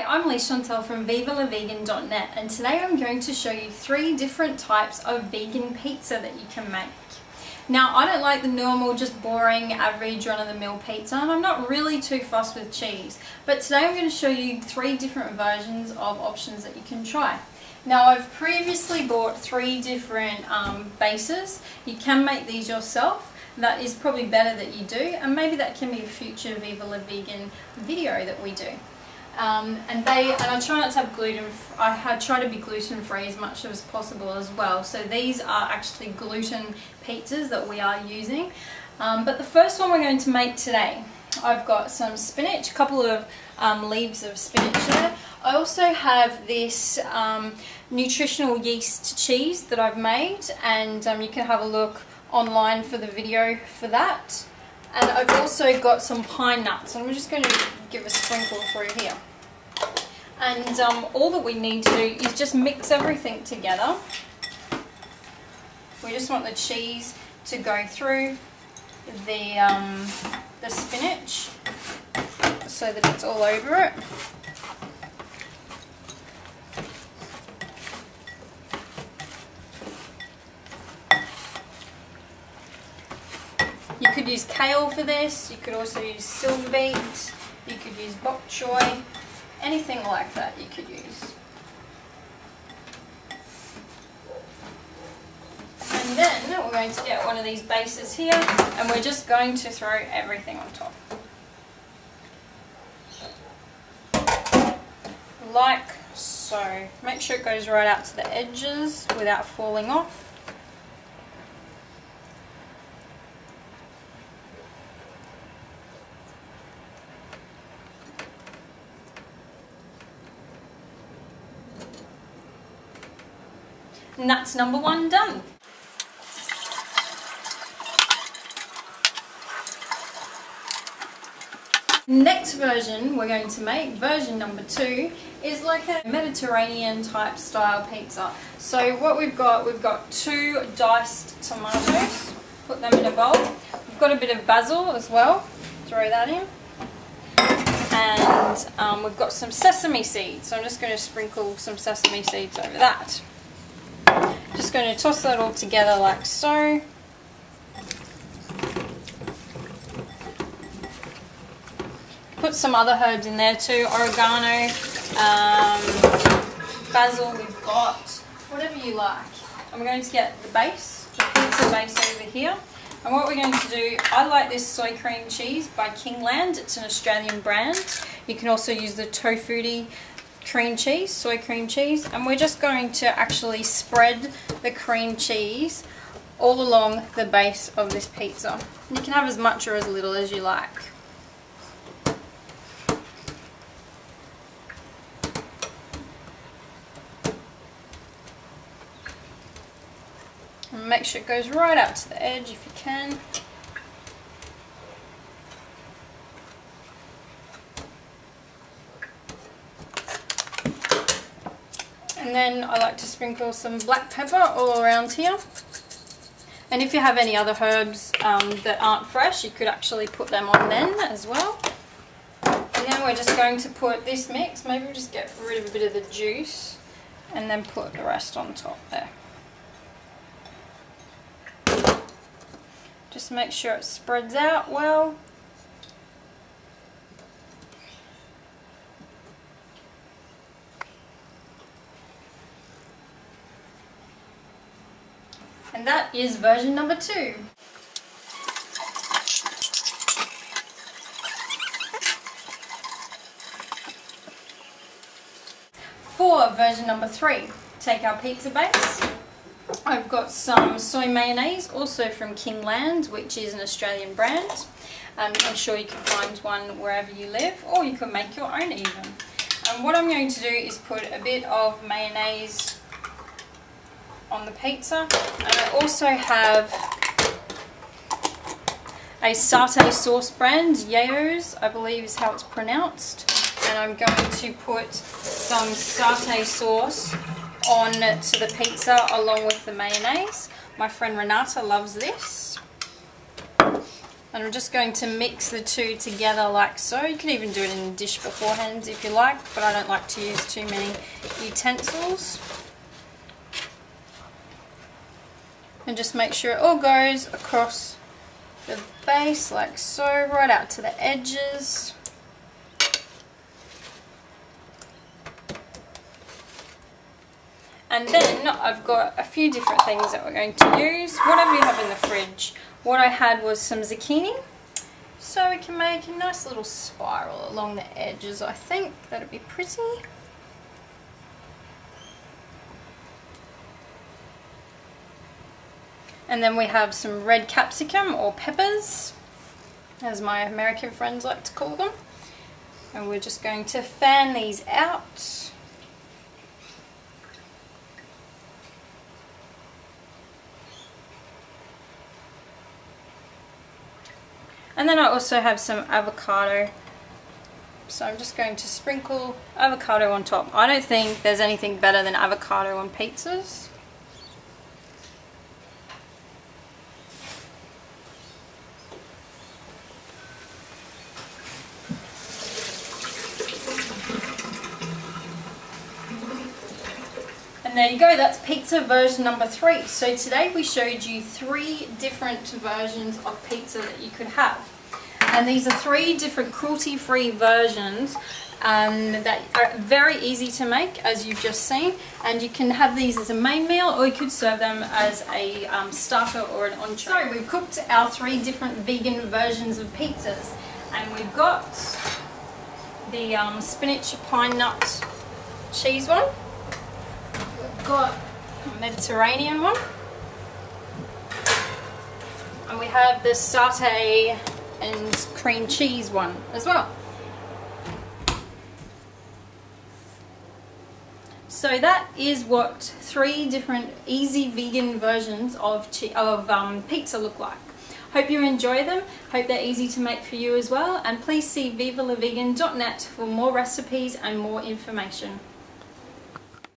I'm Leigh-Chantelle from VivaLaVegan.net, and today I'm going to show you 3 different types of vegan pizza that you can make. Now, I don't like the normal, just boring, average, run-of-the-mill pizza, and I'm not really too fussed with cheese. But today I'm going to show you 3 different versions of options that you can try. Now, I've previously bought 3 different bases. You can make these yourself. That is probably better that you do, and maybe that can be a future Viva la Vegan video that we do. And I try not to have gluten. I try to be gluten free as much as possible as well. So these are actually gluten pizzas that we are using. But the first one we're going to make today, I've got some spinach, a couple of leaves of spinach there. I also have this nutritional yeast cheese that I've made, and you can have a look online for the video for that. And I've also got some pine nuts, and I'm just going to give a sprinkle through here. And all that we need to do is just mix everything together. We just want the cheese to go through the spinach so that it's all over it. You could use kale for this, you could also use silver beet, you could use bok choy, anything like that you could use. And then we're going to get one of these bases here, and we're just going to throw everything on top. Like so. Make sure it goes right out to the edges without falling off. And that's number 1 done. Next version we're going to make, version number 2, is like a Mediterranean type style pizza. So what we've got 2 diced tomatoes, put them in a bowl. We've got a bit of basil as well, throw that in. And we've got some sesame seeds, so I'm just going to sprinkle some sesame seeds over that. Just going to toss that all together like so. Put some other herbs in there too, oregano, basil we've got, whatever you like. And we're going to get the base, the pizza base over here. And what we're going to do, I like this soy cream cheese by Kingland. It's an Australian brand. You can also use the tofu cream cheese, soy cream cheese, and we're just going to actually spread the cream cheese all along the base of this pizza. You can have as much or as little as you like. And make sure it goes right up to the edge if you can. And then I like to sprinkle some black pepper all around here. And if you have any other herbs that aren't fresh, you could actually put them on then as well. And then we're just going to put this mix, maybe we'll just get rid of a bit of the juice, and then put the rest on top there. Just make sure it spreads out well. And that is version number 2. For version number 3, take our pizza base. I've got some soy mayonnaise, also from Kingland, which is an Australian brand. I'm sure you can find one wherever you live, or you can make your own even. And what I'm going to do is put a bit of mayonnaise on the pizza, and I also have a Satay sauce brand, Yao's I believe is how it's pronounced, and I'm going to put some Satay sauce on to the pizza along with the mayonnaise. My friend Renata loves this. And I'm just going to mix the two together like so. You can even do it in a dish beforehand if you like, but I don't like to use too many utensils. And just make sure it all goes across the base like so, right out to the edges. And then I've got a few different things that we're going to use, whatever you have in the fridge. What I had was some zucchini, so we can make a nice little spiral along the edges. I think that'd be pretty. And then we have some red capsicum or peppers, as my American friends like to call them. And we're just going to fan these out. And then I also have some avocado, so I'm just going to sprinkle avocado on top. I don't think there's anything better than avocado on pizzas. And there you go, that's pizza version number 3. So today we showed you 3 different versions of pizza that you could have. And these are 3 different cruelty-free versions that are very easy to make, as you've just seen. And you can have these as a main meal, or you could serve them as a starter or an entree. So we've cooked our 3 different vegan versions of pizzas. And we've got the spinach pine nut cheese one. Got a Mediterranean one, and we have the satay and cream cheese one as well. So that is what 3 different easy vegan versions of pizza look like. Hope you enjoy them, hope they're easy to make for you as well, and please see vivalavegan.net for more recipes and more information.